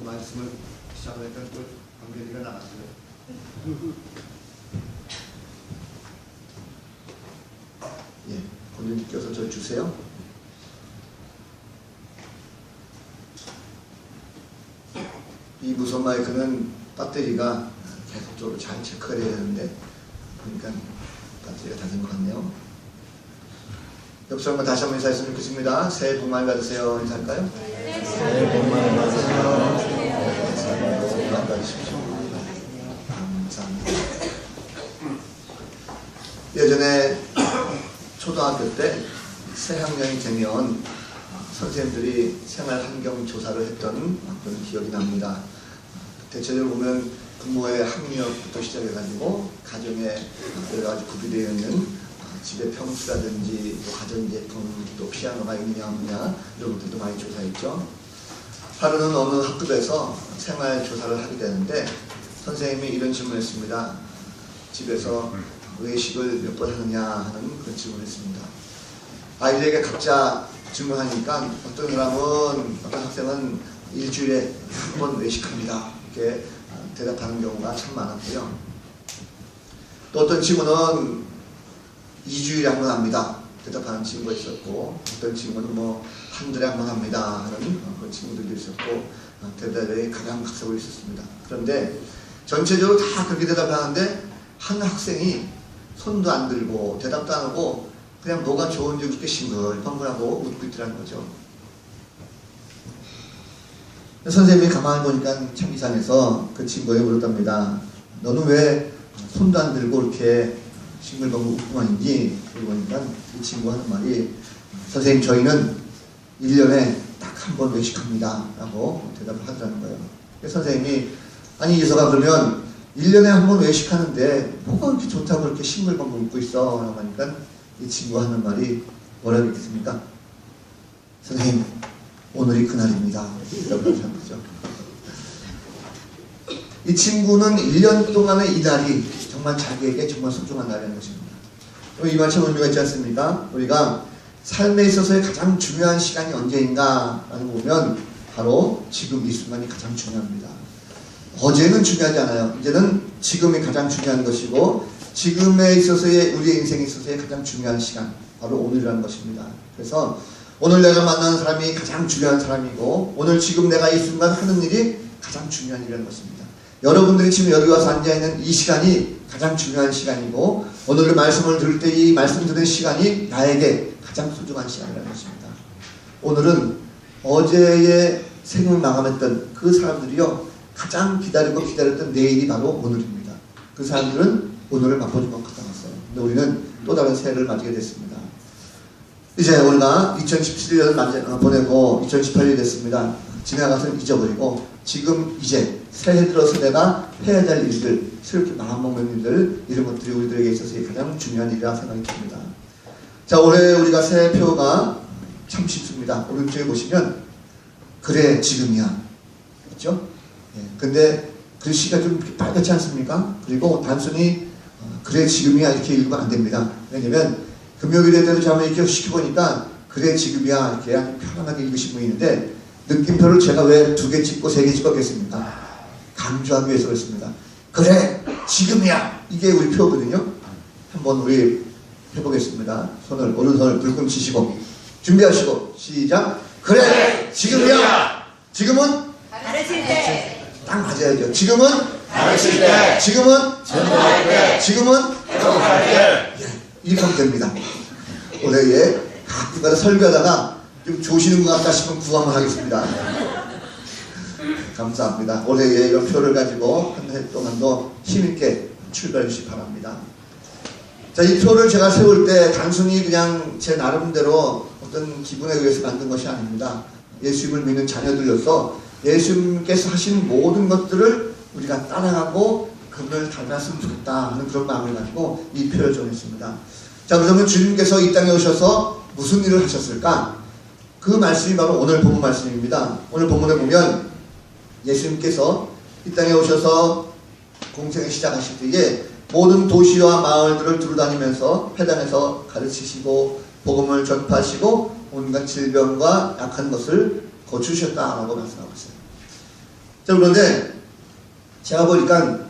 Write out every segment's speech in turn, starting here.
그 말씀을 시작하니까 또 관계리가 나갔어요. 예, 본인 껴서 저 주세요. 이 무선 마이크는 배터리가 계속적으로 잘 체크가 돼야 되는데 그러니까 배터리가 다 된 것 같네요. 역시 다시 한번 인사했으면 좋겠습니다. 새해 복 많이 받으세요. 인사할까요? 네. 새해 복 많이 받으세요. 새해 복 많이 받으십시오. 감사합니다. 예전에 초등학교 때 새학년이 되면 선생님들이 생활환경 조사를 했던 그런 기억이 납니다. 대체적으로 보면 부모의 학력부터 시작해가지고 가정에 여러 가지 구비되어 있는 집의 평수라든지 또 가전제품, 또 피아노가 있느냐 없느냐 이런 것들도 많이 조사했죠. 하루는 어느 학급에서 생활조사를 하게 되는데 선생님이 이런 질문을 했습니다. 집에서 외식을 몇 번 하느냐 하는 그런 질문을 했습니다. 아이들에게 각자 질문하니까 어떤 사람은, 어떤 학생은 일주일에 한 번 외식합니다. 이렇게 대답하는 경우가 참 많았고요. 또 어떤 친구는 2주일에 한 번 합니다. 대답하는 친구가 있었고, 어떤 친구는 뭐 한 달에 한 번 합니다 하는 그런 친구들도 있었고, 대답에 가장 각색을 있었습니다. 그런데 전체적으로 다 그렇게 대답하는데 한 학생이 손도 안 들고 대답도 안 하고 그냥 뭐가 좋은지 그렇게 싱글벙글하고 웃고 있더라는 거죠. 선생님이 가만히 보니까 참 이상해서 그 친구에게 물었답니다. 너는 왜 손도 안 들고 이렇게 싱글벙글 웃고만 있니? 그러고 보니까 이 친구가 하는 말이 선생님 저희는 1년에 딱 한 번 외식합니다 라고 대답을 하더라는 거예요. 그래서 선생님이 아니 이서가 그러면 1년에 한 번 외식하는데 뭐가 그렇게 좋다고 그렇게 싱글벙글 웃고 있어? 라고 하니까 이 친구가 하는 말이 뭐라고 했겠습니까? 선생님 오늘이 그날입니다. 이라고 하는 거죠. 이 친구는 1년 동안의 이날이 정말 자기에게 정말 소중한 날이라는 것입니다. 이 말 참 의미가 있지 않습니까? 우리가 삶에 있어서의 가장 중요한 시간이 언제인가 라는 거 보면 바로 지금 이 순간이 가장 중요합니다. 어제는 중요하지 않아요. 이제는 지금이 가장 중요한 것이고 지금에 있어서의 우리의 인생에 있어서의 가장 중요한 시간 바로 오늘이라는 것입니다. 그래서 오늘 내가 만나는 사람이 가장 중요한 사람이고 오늘 지금 내가 이 순간 하는 일이 가장 중요한 일이라는 것입니다. 여러분들이 지금 여기 와서 앉아있는 이 시간이 가장 중요한 시간이고 오늘 말씀을 들을 때 이 말씀 듣는 시간이 나에게 가장 소중한 시간이라는 것입니다. 오늘은 어제의 생을 마감했던 그 사람들이요 가장 기다리고 기다렸던 내일이 바로 오늘입니다. 그 사람들은 오늘을 맛보지 못하고 갔어요. 근데 우리는 또 다른 새해를 맞이게 됐습니다. 이제 우리가 2017년을 보내고 2018년이 됐습니다. 지나가서는 잊어버리고 지금 이제 새해 들어서 내가 해야 될 일들, 새롭게 마음먹는 일들 이런 것들이 우리들에게 있어서 가장 중요한 일이라고 생각이 듭니다. 자, 올해 우리가 새해표가 참 쉽습니다. 오른쪽에 보시면 그래 지금이야 있죠? 예, 근데 글씨가 좀 빨갛지 않습니까? 그리고 단순히 그래 지금이야 이렇게 읽으면 안 됩니다. 왜냐면 금요일에 때도 제가 이렇게 시켜보니까 그래 지금이야 이렇게 아주 편안하게 읽으신 분이 있는데 느낌표를 제가 왜 2개 찍고 3개 찍었겠습니까? 강조하기 위해서 그렇습니다. 그래 지금이야 이게 우리 표거든요. 한번 우리 해보겠습니다. 손을 오른손을 불끈 치시고 준비하시고 시작. 그래 지금이야. 지금은 가르칠 때. 딱 맞아야죠. 지금은 가르칠 때. 지금은 전도할 때. 지금은 회복할 때. 이렇게 하면 됩니다. 올해에 가끔가다 설교하다가 좀 조시는 것 같다 싶으면 구함을 하겠습니다. 감사합니다. 올해에 이런 표를 가지고 한 해 동안도 힘있게 출발해 주시기 바랍니다. 자, 이 표를 제가 세울 때 단순히 그냥 제 나름대로 어떤 기분에 의해서 만든 것이 아닙니다. 예수님을 믿는 자녀들로서 예수님께서 하신 모든 것들을 우리가 따라가고 그분을 닮았으면 좋겠다 하는 그런 마음을 가지고 이 표를 정했습니다. 자, 그러면 주님께서 이 땅에 오셔서 무슨 일을 하셨을까? 그 말씀이 바로 오늘 본문 말씀입니다. 오늘 본문에 보면 예수님께서 이 땅에 오셔서 공생을 시작하실 때에 모든 도시와 마을들을 두루다니면서 회당에서 가르치시고 복음을 전파하시고 온갖 질병과 약한 것을 고치셨다라고 말씀하고 있어요. 자, 그런데 제가 보니까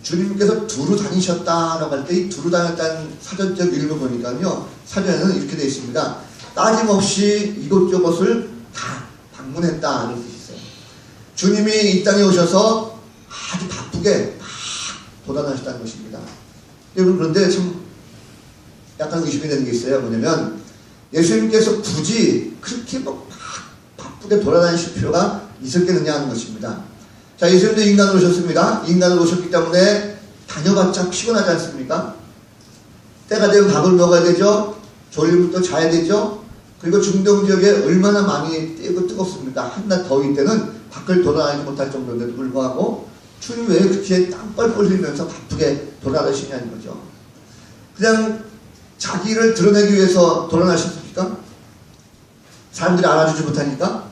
주님께서 두루 다니셨다라고 할 때 이 두루 다녔다는 사전적 이름을 보니까요, 사전에는 이렇게 되어 있습니다. 따짐없이 이곳저곳을 다 방문했다는 뜻이 있어요. 주님이 이 땅에 오셔서 아주 바쁘게 막 돌아다니셨다는 것입니다. 여러분, 그런데 참 약간 의심이 되는 게 있어요. 뭐냐면 예수님께서 굳이 그렇게 막 바쁘게 돌아다니실 필요가 있었겠느냐 하는 것입니다. 자, 예수님도 인간으로 오셨습니다. 인간으로 오셨기 때문에 다녀봤자 피곤하지 않습니까? 때가 되면 밥을 먹어야 되죠. 졸리면 또 자야 되죠. 그리고 중동 지역에 얼마나 많이 뜨겁습니까? 한낮 더위 때는 밖을 돌아다니지 못할 정도인데도 불구하고 주님 왜 그렇게 땀 뻘뻘 흘리면서 바쁘게 돌아다니시냐는 거죠. 그냥 자기를 드러내기 위해서 돌아다니셨습니까? 사람들이 알아주지 못하니까?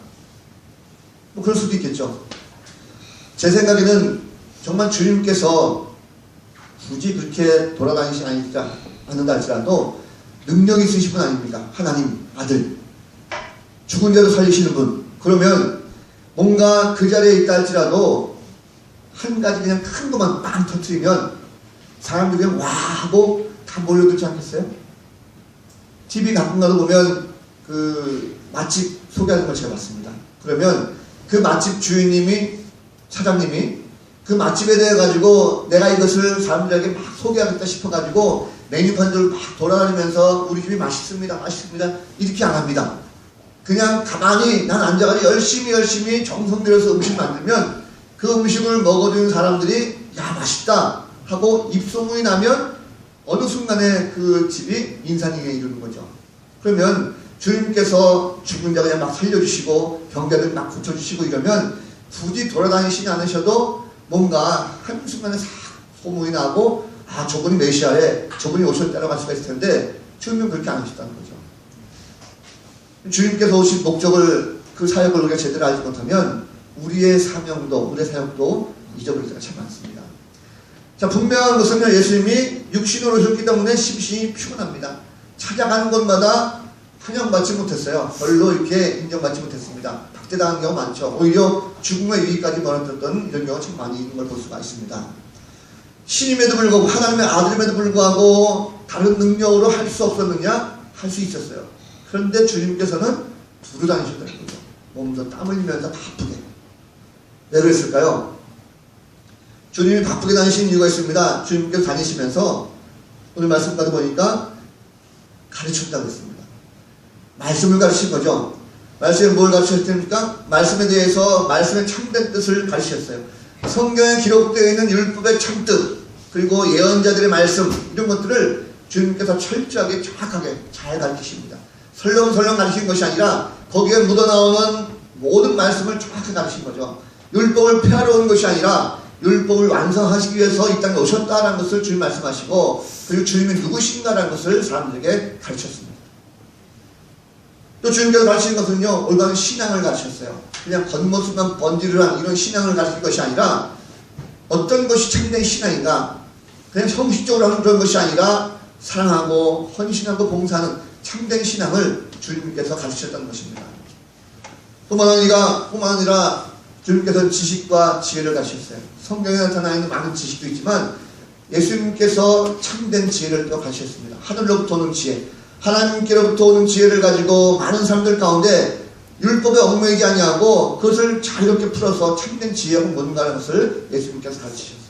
뭐 그럴 수도 있겠죠. 제 생각에는 정말 주님께서 굳이 그렇게 돌아다니시 않는다 할지라도 능력이 있으신 분 아닙니까? 하나님 아들, 죽은 자도 살리시는 분. 그러면 뭔가 그 자리에 있다 할지라도 한 가지 그냥 큰 것만 빵 터뜨리면 사람들이 그냥 와 하고 다 몰려들지 않겠어요? TV 가끔가다 보면 그 맛집 소개하는 걸 제가 봤습니다. 그러면 그 맛집 주인님이, 사장님이 그 맛집에 대해 가지고 내가 이것을 사람들에게 막 소개하겠다 싶어 가지고 메뉴판들을 막 돌아다니면서 우리 집이 맛있습니다, 맛있습니다 이렇게 안 합니다. 그냥 가만히 난 앉아가지고 열심히 정성 들여서 음식 만들면 그 음식을 먹어주는 사람들이 야 맛있다 하고 입소문이 나면 어느 순간에 그 집이 인산이에 이르는 거죠. 그러면 주님께서 죽은 자 그냥 막 살려주시고 병자들 막 고쳐주시고 이러면 굳이 돌아다니시지 않으셔도 뭔가 한순간에 싹 소문이 나고 아 저분이 메시아래, 저분이 오셨다라고 할 수가 있을 텐데 주님은 그렇게 안 하셨다는 거죠. 주님께서 오신 목적을, 그 사역을 우리가 제대로 알지 못하면 우리의 사명도, 우리의 사역도 잊어버릴 때가 참 많습니다. 자, 분명한 것은 예수님이 육신으로 오셨기 때문에 심신이 피곤합니다. 찾아가는 곳마다 환영받지 못했어요. 별로 이렇게 인정받지 못했습니다. 박대당한 경우가 많죠. 오히려 죽음의 위기까지 멀어졌던 이런 경우가 참 많이 있는 걸 볼 수가 있습니다. 신임에도 불구하고 하나님의 아들임에도 불구하고 다른 능력으로 할 수 없었느냐? 할 수 있었어요. 그런데 주님께서는 두루 다니셨다는 거죠. 몸도 땀 흘리면서 바쁘게. 왜 그랬을까요? 주님이 바쁘게 다니신 이유가 있습니다. 주님께서 다니시면서 오늘 말씀까지 보니까 가르쳤다고 했습니다. 말씀을 가르친 거죠. 말씀에 뭘 가르치셨습니까? 말씀에 대해서 말씀의 참된 뜻을 가르치셨어요. 성경에 기록되어 있는 율법의 참뜻, 그리고 예언자들의 말씀, 이런 것들을 주님께서 철저하게 정확하게 잘 가르치십니다. 설렁설렁 가르친 것이 아니라 거기에 묻어나오는 모든 말씀을 정확하게 가르친 거죠. 율법을 폐하러 온 것이 아니라 율법을 완성하시기 위해서 이 땅에 오셨다라는 것을 주님 말씀하시고, 그리고 주님이 누구신가라는 것을 사람들에게 가르쳤습니다. 또 주님께서 가르치는 것은요, 올바른 신앙을 가르쳤어요. 그냥 겉모습만 번지르한 이런 신앙을 가르칠 것이 아니라 어떤 것이 참된 신앙인가, 그냥 형식적으로 하는 그런 것이 아니라 사랑하고 헌신하고 봉사하는 참된 신앙을 주님께서 가르치셨다는 것입니다. 뿐만 아니라 주님께서는 지식과 지혜를 가르치셨어요. 성경에 나타나 있는 많은 지식도 있지만 예수님께서 참된 지혜를 또 가르치셨습니다. 하늘로부터 오는 지혜, 하나님께로부터 오는 지혜를 가지고 많은 사람들 가운데 율법에 얽매이지 아니하고 그것을 자유롭게 풀어서 참된 지혜가 뭔가라는 것을 예수님께서 가르치셨어요.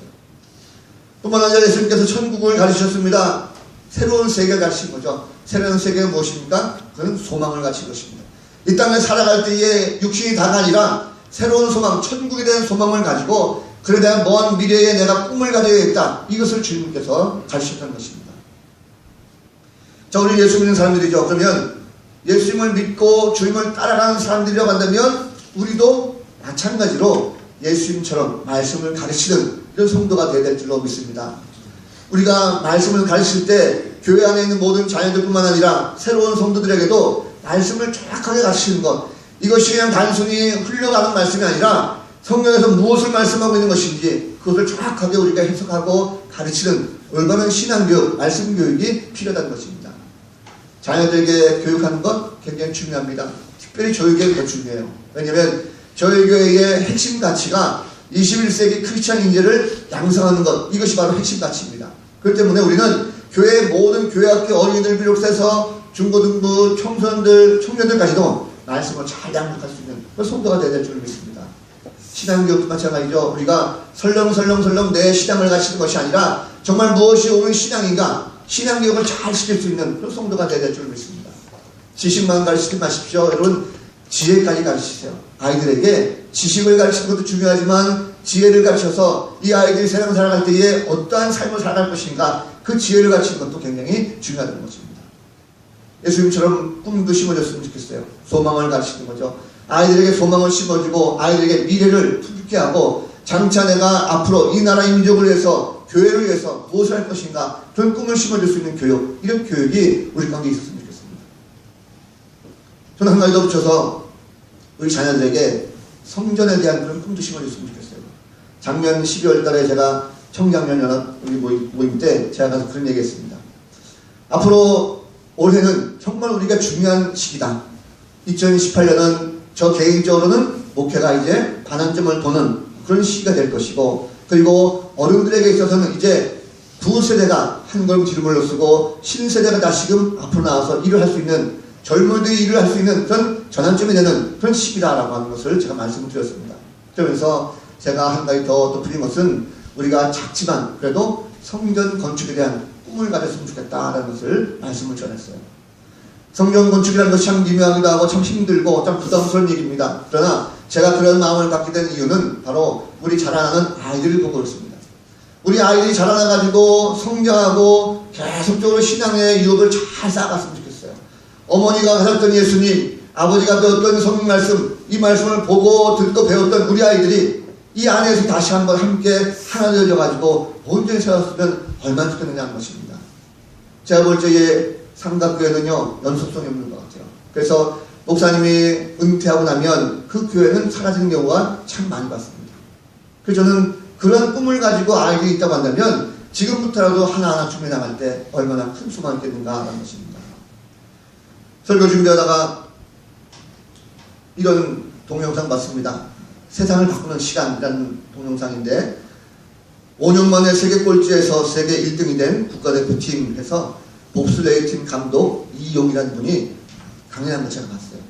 뿐만 아니라 예수님께서 천국을 가르치셨습니다. 새로운 세계를 가르친 거죠. 새로운 세계가 무엇입니까? 그건 소망을 가르친 것입니다. 이 땅에 살아갈 때에 육신이 다가 아니라 새로운 소망, 천국에 대한 소망을 가지고 그에 대한 먼 미래에 내가 꿈을 가져야겠다, 이것을 주님께서 가르치셨다는 것입니다. 자, 우리 예수 믿는 사람들이죠. 그러면 예수님을 믿고 주님을 따라가는 사람들이라고 한다면 우리도 마찬가지로 예수님처럼 말씀을 가르치는 이런 성도가 되어야 될 줄로 믿습니다. 우리가 말씀을 가르칠 때 교회 안에 있는 모든 자녀들뿐만 아니라 새로운 성도들에게도 말씀을 정확하게 가르치는 것, 이것이 그냥 단순히 흘러가는 말씀이 아니라 성경에서 무엇을 말씀하고 있는 것인지 그것을 정확하게 우리가 해석하고 가르치는 올바른 신앙교육, 말씀교육이 필요하다는 것입니다. 자녀들에게 교육하는 것 굉장히 중요합니다. 특별히 교육이 더 중요해요. 왜냐하면 저희 교회의 핵심 가치가 21세기 크리스찬 인재를 양성하는 것, 이것이 바로 핵심 가치입니다. 그렇기 때문에 우리는 교회의 모든 교회학교 어린이들 비롯해서 중고등부, 청소년들, 청년들까지도 말씀을 잘 양육할 수 있는 그런 성도가 되어야 될 줄 믿습니다. 신앙교육도 마찬가지죠. 우리가 설렁설렁 내 신앙을 가르치는 것이 아니라 정말 무엇이 옳은 신앙인가, 신앙교육을 잘 시킬 수 있는 그런 성도가 되어야 될 줄 믿습니다. 지식만 가르치지 마십시오. 여러분, 지혜까지 가르치세요. 아이들에게 지식을 가르치는 것도 중요하지만 지혜를 가르쳐서 이 아이들이 세상 살아갈 때에 어떠한 삶을 살아갈 것인가, 그 지혜를 가르치는 것도 굉장히 중요하다는 것입니다. 예수님처럼 꿈도 심어줬으면 좋겠어요. 소망을 가르치는 거죠. 아이들에게 소망을 심어주고 아이들에게 미래를 푸르게 하고 장차 내가 앞으로 이 나라 민족을 위해서, 교회를 위해서 무엇을 할 것인가, 그런 꿈을 심어줄 수 있는 교육, 이런 교육이 우리 가운데 있었으면 좋겠습니다. 저는 한 가지 더 붙여서 우리 자녀들에게 성전에 대한 그런 꿈도 심어줬으면 좋겠어요. 작년 12월 달에 제가 청장년 연합 우리 모임 때 제가 가서 그런 얘기 했습니다. 앞으로 올해는 정말 우리가 중요한 시기다. 2018년은 저 개인적으로는 목회가 이제 반환점을 도는 그런 시기가 될 것이고, 그리고 어른들에게 있어서는 이제 두 세대가 한 걸음 뒤로 물러서고 신세대가 다시금 앞으로 나와서 일을 할 수 있는, 젊은이들이 일을 할 수 있는 그런 전환점이 되는 그런 시기다라고 하는 것을 제가 말씀을 드렸습니다. 그러면서 제가 한 가지 더 덧붙인 것은 우리가 작지만 그래도 성전 건축에 대한 꿈을 가졌으면 좋겠다라는 것을 말씀을 전했어요. 성전 건축이라는 것이 참 미묘하기도 하고 참 힘들고 참 부담스러운 일입니다. 그러나 제가 그런 마음을 갖게 된 이유는 바로 우리 자라나는 아이들을 보고 그렇습니다. 우리 아이들이 자라나가지고 성장하고 계속적으로 신앙의 유업을 잘 쌓아갔으면 좋겠어요. 어머니가 가르쳤던 예수님, 아버지가 배웠던 성경 말씀, 이 말씀을 보고 듣고 배웠던 우리 아이들이 이 안에서 다시 한번 함께 하나 되어져가지고 온전히 살았으면 얼마나 좋겠느냐 하는 것입니다. 제가 볼 적에 삼각교회는요, 연속성이 없는 것 같아요. 그래서 목사님이 은퇴하고 나면 그 교회는 사라지는 경우가 참 많이 봤습니다. 그래서 저는 그런 꿈을 가지고 아이들이 있다고 한다면 지금부터라도 하나하나 준비해 나갈 때 얼마나 큰 소망이 있겠는가 하는 것입니다. 설교 준비하다가 이런 동영상 봤습니다. 세상을 바꾸는 시간이라는 동영상인데 5년 만에 세계 꼴찌에서 세계 1등이 된 국가대표팀에서 봅슬레이 팀 감독 이용이라는 분이 강연한 걸 제가 봤어요.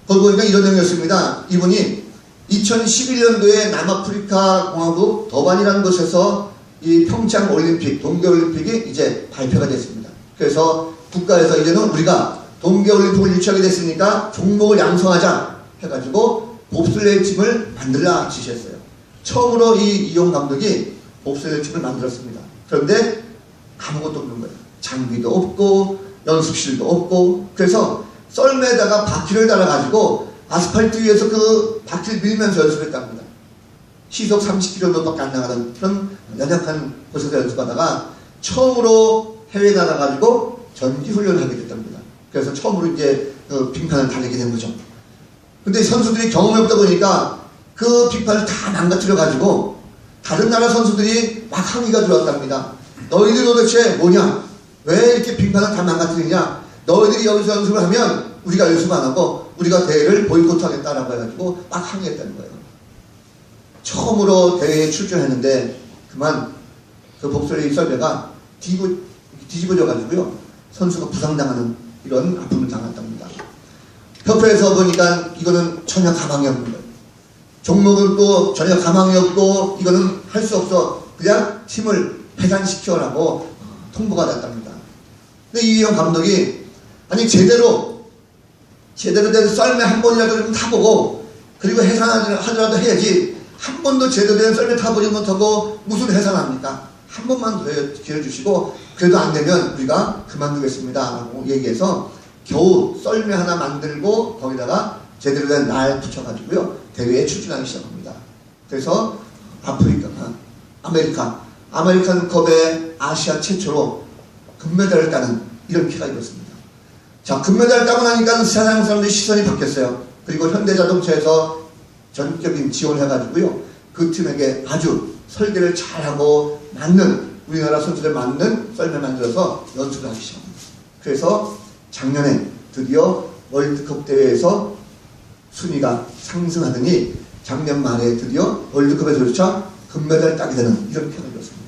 거기 보니까 이런 내용이었습니다. 이분이 2011년도에 남아프리카 공화국 더반이라는 곳에서 이 평창 올림픽, 동계올림픽이 이제 발표가 됐습니다. 그래서 국가에서 이제는 우리가 동계올림픽을 유치하게 됐으니까 종목을 양성하자 해가지고 봅슬레이 팀을 만들라 지시했어요. 처음으로 이 이용 감독이 봅슬레이 팀을 만들었습니다. 그런데 아무것도 없는 거예요. 장비도 없고 연습실도 없고, 그래서 썰매에다가 바퀴를 달아가지고 아스팔트 위에서 그 바퀴를 밀면서 연습했답니다. 시속 30km밖에 안 나가는 그런 연약한 곳에서 연습하다가 처음으로 해외에 나가가지고 전지훈련을 하게 됐답니다. 그래서 처음으로 이제 그 빙판을 달리게 된 거죠. 근데 선수들이 경험이 없다 보니까 그 빙판을 다 망가뜨려가지고 다른 나라 선수들이 막 항의가 들어왔답니다. 너희들 도대체 뭐냐? 왜 이렇게 빙판을 다 망가뜨리냐? 너희들이 여기서 연습을 하면 우리가 연습 안 하고 우리가 대회를 보이콧하겠다라고 해가지고 막 항의했다는 거예요. 처음으로 대회에 출전했는데 그만 그 봅슬레이 썰매가 뒤집어져가지고요, 선수가 부상당하는 이런 아픔을 당했답니다. 협회에서 보니까 이거는 전혀 가망이 없는 거예요. 종목은 또 전혀 가망이 없고 이거는 할 수 없어, 그냥 팀을 해산시켜라고 통보가 났답니다. 근데 이희영 감독이 아니 제대로 된 썰매 한 번이라도 좀 타보고 그리고 해산하더라도 해야지, 한 번도 제대로 된 썰매 타보지 못하고 무슨 해산합니까? 한 번만 더 기회 주시고 그래도 안 되면 우리가 그만두겠습니다 라고 얘기해서 겨우 썰매 하나 만들고 거기다가 제대로 된 날 붙여가지고요 대회에 출전하기 시작합니다. 그래서 아메리칸 컵에 아시아 최초로 금메달을 따는 이런 기가 이뤘습니다. 자, 금메달을 따고 나니까 세상 사람들의 시선이 바뀌었어요. 그리고 현대자동차에서 전적인 지원을 해가지고요 그 팀에게 아주 설계를 잘하고 맞는, 우리나라 선수들 맞는 썰매 만들어서 연습을 하기 시작합니다. 그래서 작년에 드디어 월드컵 대회에서 순위가 상승하더니 작년 말에 드디어 월드컵에서조차 금메달을 따게 되는 이런 평을 줬습니다.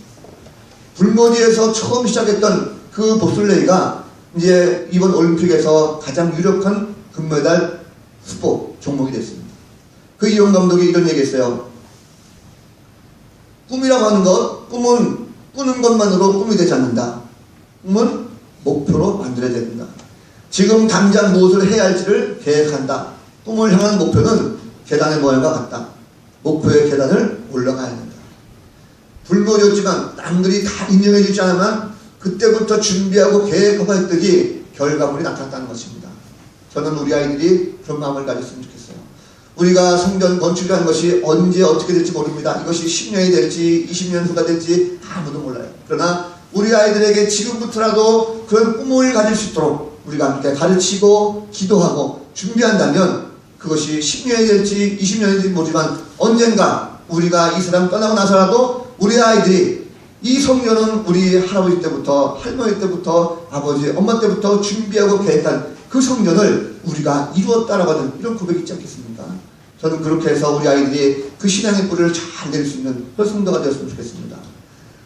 불모지에서 처음 시작했던 그 봅슬레이가 이제 이번 올림픽에서 가장 유력한 금메달 후보 종목이 됐습니다. 그 이용 감독이 이런 얘기했어요. 꿈이라고 하는 것, 꿈은 꾸는 것만으로 꿈이 되지 않는다. 꿈은 목표로 만들어야 된다. 지금 당장 무엇을 해야 할지를 계획한다. 꿈을 향한 목표는 계단의 모양과 같다. 목표의 계단을 올라가야 된다. 불모였지만 남들이 다 인정해 주지 않으면 그때부터 준비하고 계획하고 했더니 결과물이 나타났다는 것입니다. 저는 우리 아이들이 그런 마음을 가졌으면 좋겠어요. 우리가 성전 건축이라는 것이 언제 어떻게 될지 모릅니다. 이것이 10년이 될지 20년 후가 될지 아무도 몰라요. 그러나 우리 아이들에게 지금부터라도 그런 꿈을 가질 수 있도록 우리가 함께 가르치고 기도하고 준비한다면 그것이 10년이 될지 20년이 될지 모르지만 언젠가 우리가 이 세상 떠나고 나서라도 우리 아이들이 이 성전은 우리 할아버지 때부터 할머니 때부터 아버지 엄마 때부터 준비하고 계획한 그 성전을 우리가 이루었다라고 하는 이런 고백이 있지 않겠습니까? 저는 그렇게 해서 우리 아이들이 그 신앙의 뿌리를 잘 내릴 수 있는 그런 성도가 되었으면 좋겠습니다.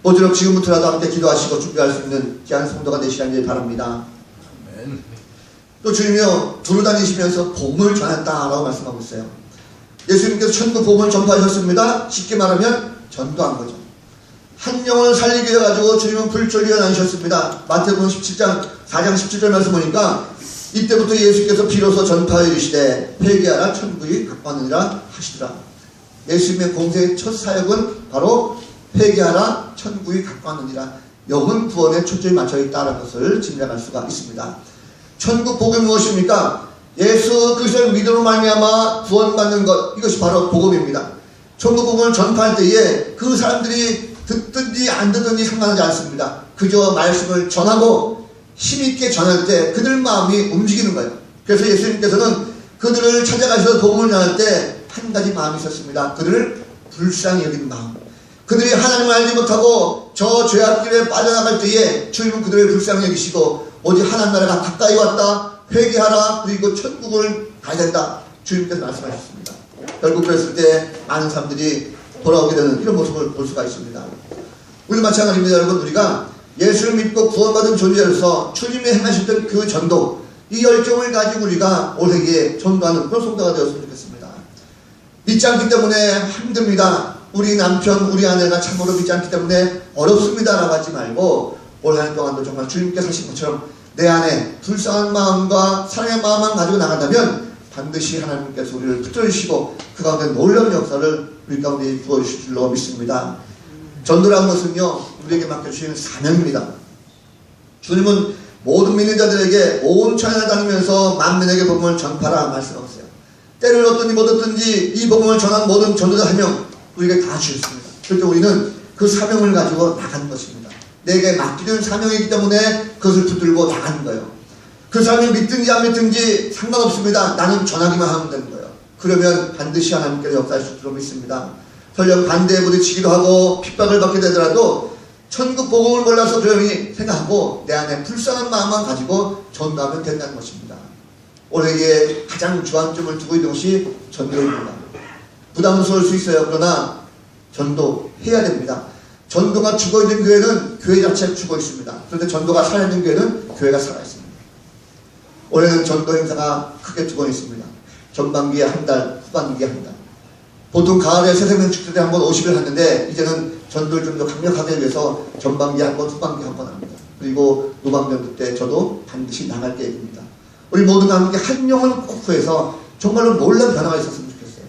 모쪼록 지금부터라도 함께 기도하시고 준비할 수 있는 귀한 성도가 되시길 바랍니다. 또 주님이요 두루다니시면서 복음을 전했다라고 말씀하고 있어요. 예수님께서 천국 복음을 전파하셨습니다. 쉽게 말하면 전도한 거죠. 한 영혼을 살리기 위해 가지고 주님은 불철주야 다니셨습니다. 마태복음 17장 4장 17절 말씀 보니까 이때부터 예수께서 비로소 전파하여 이르시되 회개하라 천국이 가까웠느니라 하시더라. 예수님의 공생의 첫 사역은 바로 회개하라 천국이 가까웠느니라 영혼 구원에 초점이 맞춰 있다는 것을 짐작할 수가 있습니다. 천국 복음이 무엇입니까? 예수 그리스도를 믿음으로 말미암아 구원받는 것, 이것이 바로 복음입니다. 천국 복음을 전파할 때에 그 사람들이 듣든지 안 듣든지 상관하지 않습니다. 그저 말씀을 전하고 힘있게 전할 때 그들 마음이 움직이는 거예요. 그래서 예수님께서는 그들을 찾아가셔서 복음을 전할 때 한 가지 마음이 있었습니다. 그들을 불쌍히 여기는 마음. 그들이 하나님을 알지 못하고 저 죄악길에 빠져나갈 때에 주님은 그들을 불쌍히 여기시고 오직 하나님 나라가 가까이 왔다. 회개하라. 그리고 천국을 가야 된다. 주님께서 말씀하셨습니다. 결국 그랬을 때 많은 사람들이 돌아오게 되는 이런 모습을 볼 수가 있습니다. 우리도 마찬가지입니다. 여러분, 우리가 예수를 믿고 구원받은 존재로서 주님이 행하셨던 그 전도, 이 열정을 가지고 우리가 올해기에 전도하는 그런 성도가 되었으면 좋겠습니다. 믿지 않기 때문에 힘듭니다. 우리 남편, 우리 아내가 참으로 믿지 않기 때문에 어렵습니다 라고 하지 말고 올 한 해 동안도 정말 주님께서 하신 것처럼 내 안에 불쌍한 마음과 사랑의 마음만 가지고 나간다면 반드시 하나님께서 우리를 붙들으시고 그 가운데 놀라운 역사를 우리 가운데 부어주실 줄로 믿습니다. 전도라는 것은요 우리에게 맡겨주신 사명입니다. 주님은 모든 믿는 자들에게 온 천하를 다니면서 만민에게 복음을 전파라 말씀하셨어요. 때를 얻든지 못 얻든지 이 복음을 전한 모든 전도자 한 명 우리에게 다 주셨습니다. 그럴 때 우리는 그 사명을 가지고 나가는 것입니다. 내게 맡기는 사명이기 때문에 그것을 붙들고 나가는 거예요. 그 사람이 믿든지 안 믿든지 상관없습니다. 나는 전하기만 하면 되는 거예요. 그러면 반드시 하나님께서 역사하실 줄로 믿습니다. 설령 반대에 부딪히기도 하고 핍박을 받게 되더라도 천국 복음을 몰라서 조용히 생각하고 내 안에 불쌍한 마음만 가지고 전도하면 된다는 것입니다. 올해에 가장 주안점을 두고 있는 것이 전도입니다. 부담스러울 수 있어요. 그러나 전도해야 됩니다. 전도가 죽어있는 교회는 교회 자체가 죽어 있습니다. 그런데 전도가 살아있는 교회는 교회가 살아있습니다. 올해는 전도 행사가 크게 두 번 있습니다. 전반기에 한 달, 후반기에 한 달. 보통 가을에 새생명 축제 때 한 번 50일 하는데 이제는 전도를 좀 더 강력하게 위해서 전반기에 한 번, 후반기에 한 번 합니다. 그리고 노방전도 때 저도 반드시 나갈 계획입니다. 우리 모두가 함께 한 영을 꼭 구해서 정말로 놀라운 변화가 있었으면 좋겠어요.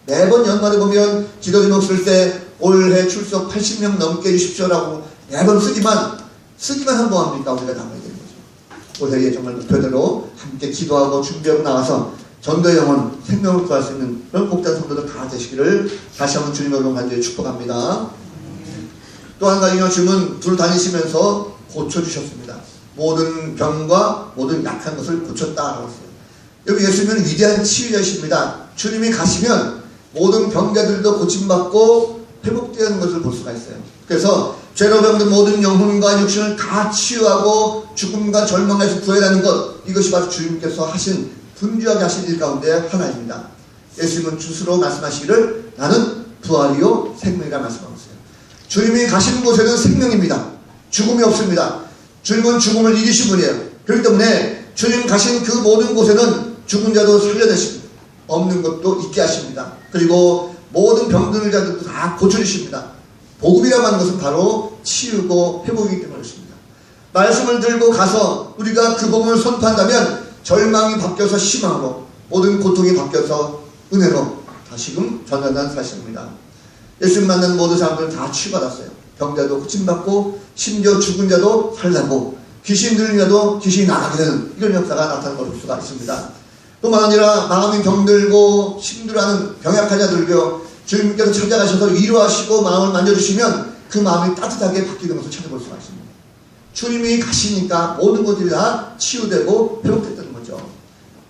매번 연말에 보면 기도 제목 쓸 때 올해 출석 80명 넘게 해주십시오라고 매번 쓰기만 한 번 합니까? 우리가 나가야 되는 거죠. 올해에 정말 목표대로 함께 기도하고 준비하고 나와서 전도의 영혼, 생명을 구할 수 있는 그런 복된 성도들 다 되시기를 다시 한번 주님으로 간절히 축복합니다. 또 한 가지는 주님은 둘 다니시면서 고쳐주셨습니다. 모든 병과 모든 약한 것을 고쳤다라고 했어요. 여기 예수님은 위대한 치유자이십니다. 주님이 가시면 모든 병자들도 고침받고 회복되는 것을 볼 수가 있어요. 그래서 죄로 병든 모든 영혼과 육신을 다 치유하고 죽음과 절망에서 구해라는 것, 이것이 바로 주님께서 하신 분주하게 하신 일 가운데 하나입니다. 예수님은 스스로 말씀하시기를 나는 부활이요 생명이라 말씀하고 있어요. 주님이 가시는 곳에는 생명입니다. 죽음이 없습니다. 주님은 죽음을 이기신 분이에요. 그렇기 때문에 주님 가신 그 모든 곳에는 죽은 자도 살려내십니다. 없는 것도 있게 하십니다. 그리고 모든 병든 자들도 다 고쳐주십니다. 복음이라고 하는 것은 바로 치유고 회복이기 때문에 그렇습니다. 말씀을 들고 가서 우리가 그 복음을 선포한다면 절망이 바뀌어서 희망으로, 모든 고통이 바뀌어서 은혜로 다시금 전환한 사실입니다. 예수님 만난 모든 사람들은 다 치유받았어요. 병자도 고침받고 심지어 죽은 자도 살라고 귀신 들린 자도 귀신이 나가게 되는 이런 역사가 나타나는 걸 볼 수가 있습니다. 뿐만 아니라 마음이 병들고 힘들어하는 병약한 자들도 주님께서 찾아가셔서 위로하시고 마음을 만져주시면 그 마음이 따뜻하게 바뀌는 것을 찾아볼 수가 있습니다. 주님이 가시니까 모든 것들이 다 치유되고 회복됐다는 거죠.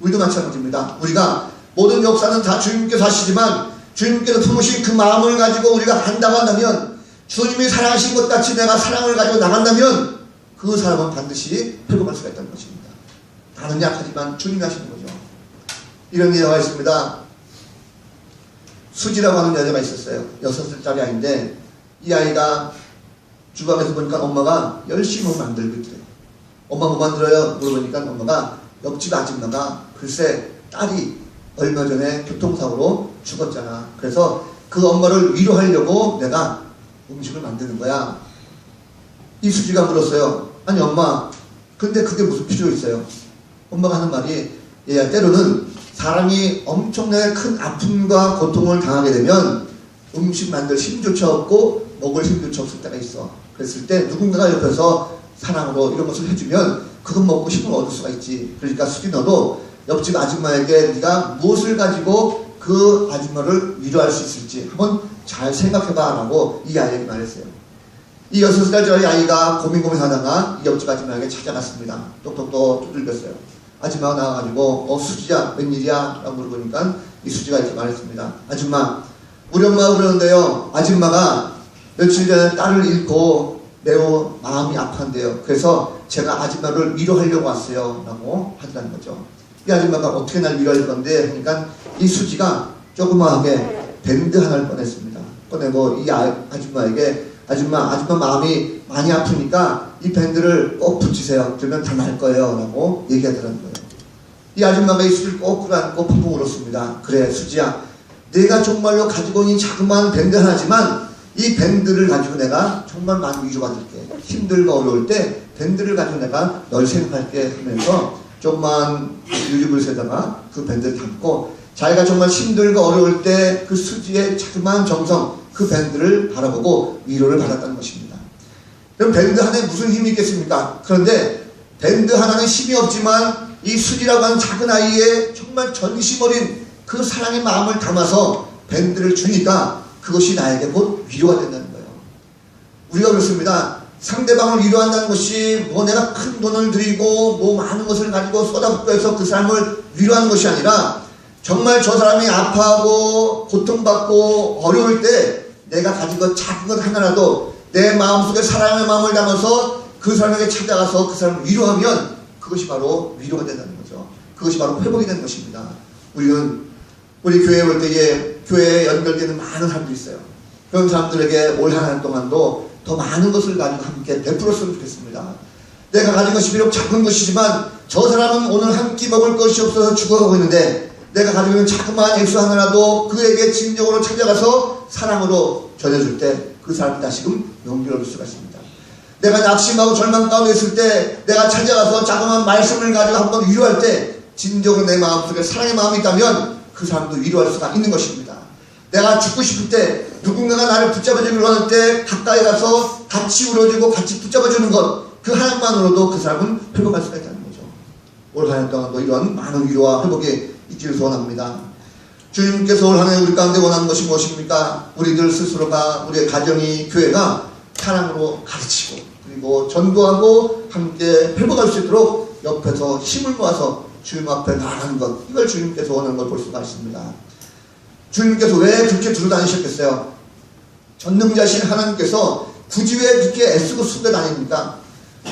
우리도 마찬가지입니다. 우리가 모든 역사는 다 주님께서 하시지만 주님께서 품으신 그 마음을 가지고 우리가 간다고 한다면, 주님이 사랑하신 것 같이 내가 사랑을 가지고 나간다면 그 사람은 반드시 회복할 수가 있다는 것입니다. 나는 약하지만 주님이 하시는 거죠. 이런 예화가 있습니다. 수지라고 하는 여자가 있었어요. 6살짜리 아이인데 이 아이가 주방에서 보니까 엄마가 열심히 뭐 만들고 있더래요. 엄마 뭐 만들어요? 물어보니까 엄마가 옆집 아줌마가 글쎄 딸이 얼마 전에 교통사고로 죽었잖아. 그래서 그 엄마를 위로하려고 내가 음식을 만드는 거야. 이 수지가 물었어요. 아니 엄마, 근데 그게 무슨 필요 있어요? 엄마가 하는 말이, 얘야 때로는 사람이 엄청나게 큰 아픔과 고통을 당하게 되면 음식 만들 힘조차 없고 먹을 힘조차 없을 때가 있어. 그랬을 때 누군가가 옆에서 사랑으로 이런 것을 해주면 그건 먹고 싶은 걸 얻을 수가 있지. 그러니까 수지 너도 옆집 아줌마에게 네가 무엇을 가지고 그 아줌마를 위로할 수 있을지 한번 잘 생각해봐 라고 이 아이에게 말했어요. 이 6살짜리 아이가 고민하다가 이 옆집 아줌마에게 찾아갔습니다. 똑똑똑 두들겼어요. 아줌마가 나와가지고 수지야 웬일이야? 라고 물어보니까 이 수지가 이렇게 말했습니다. 아줌마, 우리 엄마가 그러는데요, 아줌마가 며칠 전에 딸을 잃고 매우 마음이 아팠는데요. 그래서 제가 아줌마를 위로하려고 왔어요 라고 하더라는 거죠. 이 아줌마가 어떻게 날 위로할 건데 하니까 이 수지가 조그마하게 밴드 하나를 꺼냈습니다. 꺼내고 이 아줌마에게 아줌마 마음이 많이 아프니까 이 밴드를 꼭 붙이세요. 그러면 다 나을 거예요 라고 얘기하더라는 거예요. 이 아줌마가 이 수지를 꼭 끌어안고 펑펑 울었습니다. 그래 수지야, 내가 정말로 가지고 있는 자그마한 밴드 하나지만 이 밴드를 가지고 내가 정말 많이 위로받을게. 힘들고 어려울 때 밴드를 가지고 내가 널 생각할게 하면서 조그만 유리불에다가 그 밴드를 담고 자기가 정말 힘들고 어려울 때 그 수지의 자그마한 정성, 그 밴드를 바라보고 위로를 받았다는 것입니다. 그럼 밴드 하나에 무슨 힘이 있겠습니까? 그런데 밴드 하나는 힘이 없지만 이 수지라고 하는 작은 아이의 정말 전심 어린 그 사랑의 마음을 담아서 밴드를 주니까 그것이 나에게 곧 위로가 된다는 거예요. 우리가 그렇습니다. 상대방을 위로한다는 것이 뭐 내가 큰 돈을 들이고 뭐 많은 것을 가지고 쏟아붓고 해서 그 사람을 위로하는 것이 아니라 정말 저 사람이 아파하고 고통받고 어려울 때 내가 가지고 작은 것 하나라도 내 마음속에 사랑의 마음을 담아서 그 사람에게 찾아가서 그 사람을 위로하면 그것이 바로 위로가 된다는 거죠. 그것이 바로 회복이 되는 것입니다. 우리 교회에 올 때에 교회에 연결되는 많은 사람들이 있어요. 그런 사람들에게 올 한 해 동안도 더 많은 것을 가지고 함께 베풀었으면 좋겠습니다. 내가 가진 것이 비록 작은 것이지만 저 사람은 오늘 한 끼 먹을 것이 없어서 죽어가고 있는데 내가 가지고 있는 자그마한 액수 하나라도 그에게 진정으로 찾아가서 사랑으로 전해줄 때 그 사람이 다시금 용기를 얻을 수가 있습니다. 내가 낙심하고 절망 가운데 있을 때 내가 찾아가서 자그마한 말씀을 가지고 한번 위로할 때 진정으로 내 마음속에 사랑의 마음이 있다면 그 사람도 위로할 수가 있는 것입니다. 내가 죽고 싶을 때 누군가가 나를 붙잡아주기로 하는 때 가까이 가서 같이 울어주고 같이 붙잡아주는 것, 그 하나만으로도 그 사람은 회복할 수가 있다는 거죠. 올 한 해 동안도 이런 많은 위로와 회복이 있기를 소원합니다. 주님께서 올 한 해 우리 가운데 원하는 것이 무엇입니까? 우리들 스스로가, 우리의 가정이, 교회가 사랑으로 가르치고 그리고 전도하고 함께 회복할 수 있도록 옆에서 힘을 모아서 주님 앞에 나아가는 것, 이걸 주님께서 원하는 걸 볼 수가 있습니다. 주님께서 왜 그렇게 두루 다니셨겠어요? 전능자신 하나님께서 굳이 왜 그렇게 애쓰고 쓰고 다닙니까?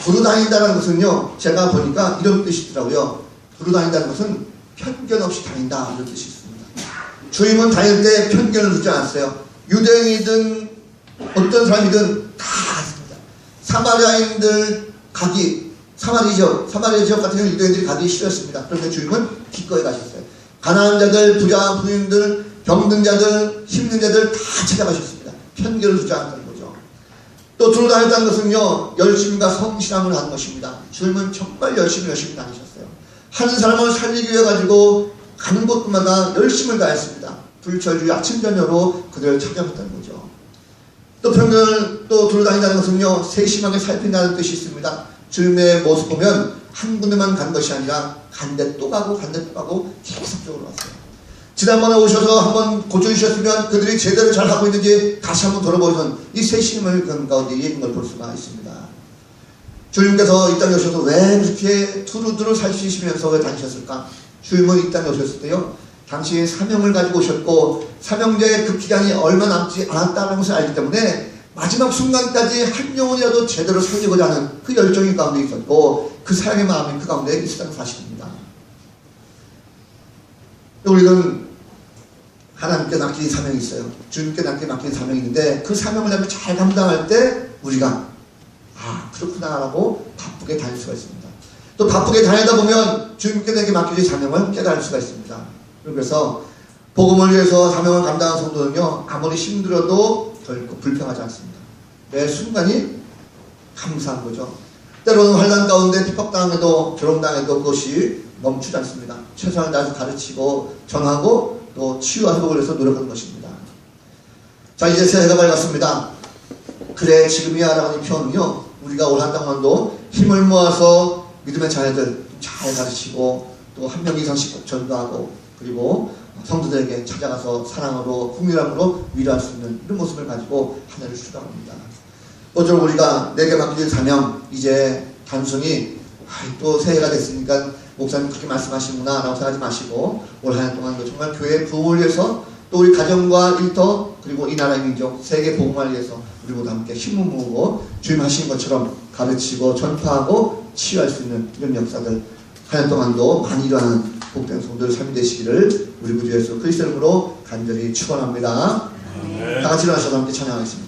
두루 다닌다는 것은요, 제가 보니까 이런 뜻이더라고요. 두루 다닌다는 것은 편견 없이 다닌다 이런 뜻이 있습니다. 주님은 다닐 때 편견을 두지 않았어요. 유대인이든 어떤 사람이든 다 갔습니다. 사마리아인들 가기, 사마리아 지역 같은 경우는 유대인들이 가기 싫었습니다. 그런데 주님은 기꺼이 가셨어요. 가난한 자들, 부자, 부인들, 병든 자들, 힘든 자들 다 찾아가셨습니다. 편견을 두지 않았다는 거죠. 또 두루 다녔다는 것은요, 열심과 성실함을 하는 것입니다. 주님은 정말 열심히 다니셨어요. 한 사람을 살리기 위해 가지고 가는 곳마다 열심을 다했습니다. 불철주의 아침 저녁으로 그들을 찾아갔다는 거죠. 또 편견을 또 두루 다닌다는 것은요, 세심하게 살핀다는 뜻이 있습니다. 주님의 모습 보면 한 군데만 간 것이 아니라 간데 또 가고 계속적으로 왔어요. 지난번에 오셔서 한번 고쳐주셨으면 그들이 제대로 잘 하고 있는지 다시 한번 돌아보는 이 세심을 그 가운데 있는 걸 볼 수가 있습니다. 주님께서 이 땅에 오셔서 왜 그렇게 두루두루 살피시면서 왜 다니셨을까? 주님은 이 땅에 오셨을 때요, 당신이 사명을 가지고 오셨고 사명제의 그 기간이 얼마 남지 않았다는 것을 알기 때문에 마지막 순간까지 한 영혼이라도 제대로 살리고자 하는 그 열정이 가운데 있었고 그 사랑의 마음이 그 가운데 있었다는 사실입니다. 우리는 하나님께 맡긴 사명이 있어요. 주님께 맡긴 사명이 있는데 그 사명을 잘 감당할 때 우리가 그렇구나 라고 바쁘게 다닐 수가 있습니다. 또 바쁘게 다니다 보면 주님께 내게 맡겨진 사명을 깨달을 수가 있습니다. 그래서 복음을 위해서 사명을 감당한 성도는요, 아무리 힘들어도 결코 불평하지 않습니다. 매 순간이 감사한 거죠. 때로는 환난 가운데 핍박당해도 조롱당해도 그것이 멈추지 않습니다. 최선을 다해서 가르치고 전하고 또 치유와 회복을 위해서 노력하는 것입니다. 자, 이제 새해가 밝았습니다. 그래 지금이야 라고 하는 표현은요, 우리가 올 한 동안도 힘을 모아서 믿음의 자녀들 잘 가르치고 또 한 명 이상씩 꼭 전도하고 그리고 성도들에게 찾아가서 사랑으로 국민함으로 위로할 수 있는 이런 모습을 가지고 한 해를 수고합니다. 모쪼록 우리가 내게 맡겨진 사명, 이제 단순히 또 새해가 됐으니까 목사님 그렇게 말씀하시는구나 라고 생각하지 마시고 올 한 해 동안도 정말 교회의 부흥을 위해서 또 우리 가정과 일터 그리고 이 나라의 민족 세계 복음을 위해서 우리 모두 함께 힘을 모으고 주님 하신 것처럼 가르치고 전파하고 치유할 수 있는 이런 역사들 한 해 동안도 많이 일어나는 복된 성도들 삶이 되시기를 우리 구주 예수 그리스도 이름으로 간절히 축원합니다. 다 같이 일어나셔서 함께 찬양하겠습니다.